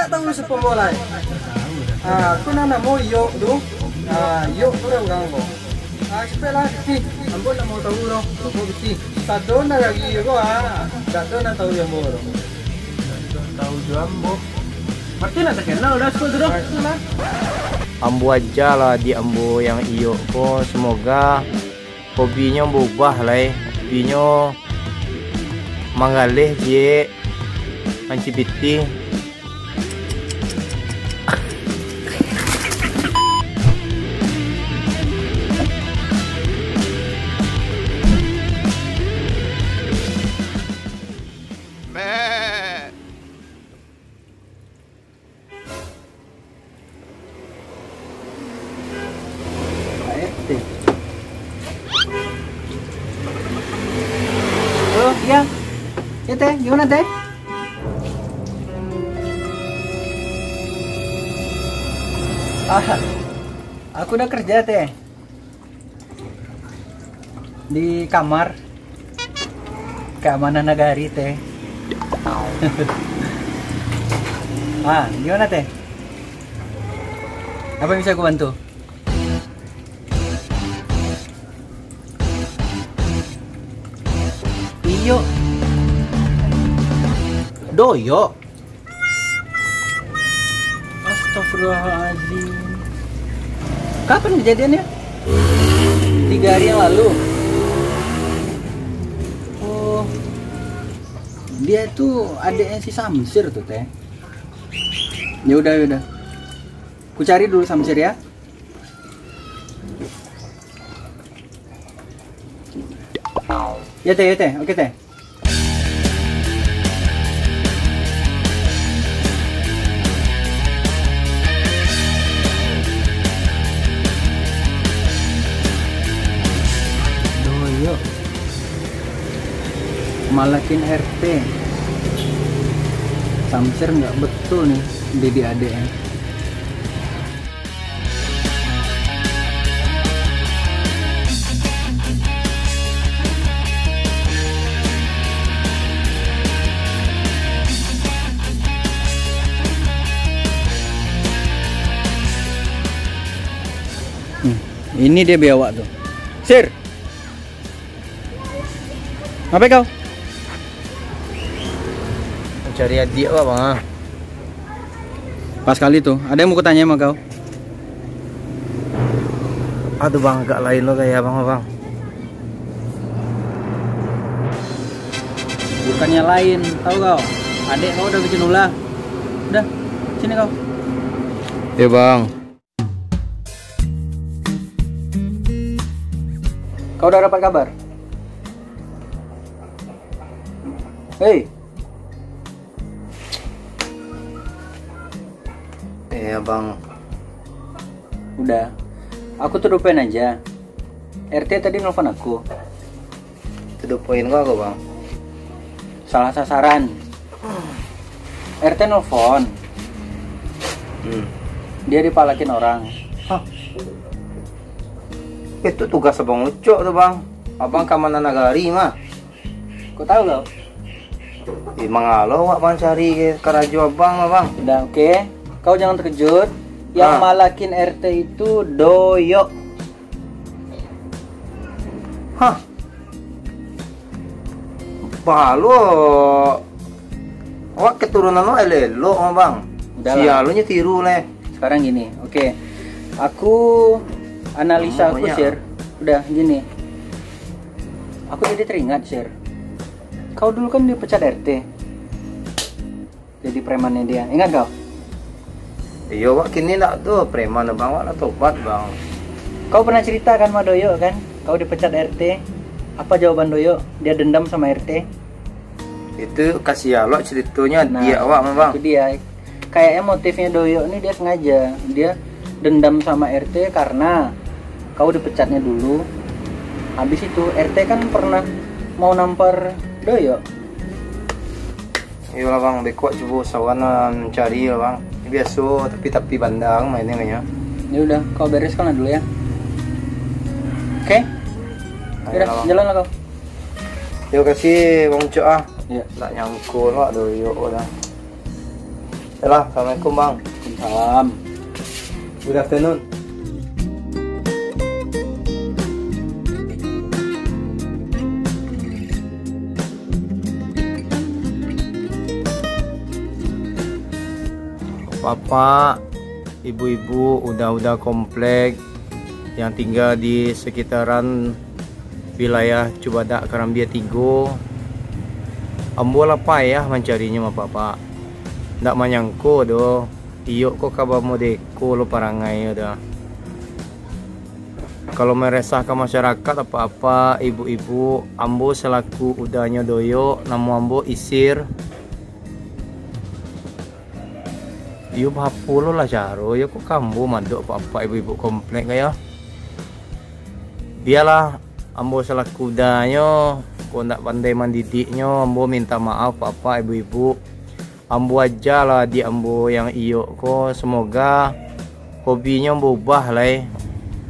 tak tahu sepemulai. Aku nana mau yo tu. Yo orang ganggu. Sepela ti, ambo nak mau tahu loh. Aku ti. Satu na lagi yo satu na tahu yang baru. Tahu jo ambo. Martin nak kenal udah sekolah tu. Ambo aja lah di ambo yang iyo ko, semoga hobinya berubah lah. Hobinya mangalih je mancibiti. Oh iya, ya teh, gimana teh? Aku udah kerja teh di kamar keamanan nagari teh. Gimana teh? Apa yang bisa aku bantu? Iyo, doyo. Astagfirullahaladzim. Kapan kejadiannya? 3 hari yang lalu. Oh, dia itu adiknya si Samsir tuh teh. Ya udah. Ku cari dulu Samsir ya. Ya teh, oke teh. Doyo malakin RT. Samsir nggak betul nih Dede adeknya. Ini dia biawak tuh. Sir, apa kau? Mencari adik apa bang? Pas kali tuh, ada yang mau kutanya sama kau. Aduh bang, agak lain lo kayak bang. Bukannya lain, tahu kau? Adek kau udah bikin ulah. Udah, sini kau. Ya bang. Kau udah dapat kabar? Hei. Iya bang. Udah. Aku tuh lupain aja. RT tadi nelfon aku. Itu poin gua kok bang. Salah sasaran. RT nelfon. Dia dipalakin orang. Hah? Itu tugas abang Ucok tuh bang. Abang keamanan nagari mah. Kau tahu kau? Mangalo wak bang cari karajo abang mah bang. Udah oke. Kau jangan terkejut. Yang malakin RT itu Doyo. Hah? Balo. Wak keturunan lo elelo mah bang. Sialunya tiru leh. Sekarang gini, oke. Aku analisa aku share. Udah gini. Aku jadi teringat share. Kau dulu kan dipecat RT. Jadi premannya dia. Ingat kau? Iya wak kini nak tuh preman bang wak tobat bang. Kau pernah cerita kan sama Doyo kan? Kau dipecat RT. Apa jawaban Doyo? Dia dendam sama RT. Itu kasih alok ceritanya dia awak mah bang. Itu dia. Kayaknya motifnya Doyo ini dia sengaja. Dia dendam sama RT karena kau dipecatnya dulu. Habis itu RT kan pernah mau nampar Doyo. Iya lah bang, beko coba sawanan cari lah bang. Biasa tapi bandang mainnya kayaknya. Ya udah, kau bereskan lah dulu ya. Oke? Udah, jalan lah kau. Terima kasih bang Ucok ah. Iya. Tak nyangkul lah Doyo lah. Yalah, assalamualaikum bang. Salam. Good afternoon. Bapak, ibu-ibu, udah komplek yang tinggal di sekitaran wilayah Cubadak Karambia Tigo. Ambo lah payah mencarinya mah bapak. Ndak manyangko do. Iyo kok kabar modeko lo parangai udah. Kalau meresahkan masyarakat apa-apa, ibu-ibu, ambo selaku udahnya doyo, namu ambo Isir. Iyo bapulo lah caro, yo kok kambo mandok apa-apa ibu-ibu komplek kaya. Biarlah ambo selaku udahnya, kok ndak pandai mendidiknya, ambo minta maaf apa ibu-ibu. Ambo aja lah di ambo yang iyo kok, semoga hobinya berubah lah.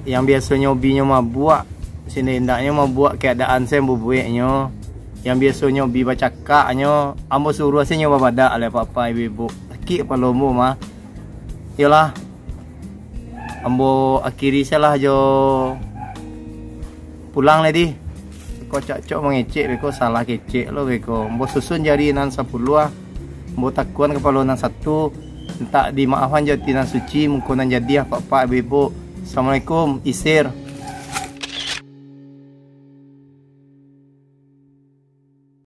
Yang biasanya hobinya mabuk, sini ndaknya mabuk keadaan saya bubueknya. Yang biasanya hobi bacakaknya, ambo suruh sini babadak oleh papa ibu-ibu. Sakit palomo mah. Yalah. Ambo akhiri salah jo pulang lagi. Kok cak-cok mengecek beko salah kecek lo beko. Ambo susun jari nan 10 ah. Ambo takuan kepala nan 1. Entak dimaafkan jatinan suci mungkunan jadi papa ibu-ibu. Assalamualaikum, Isir.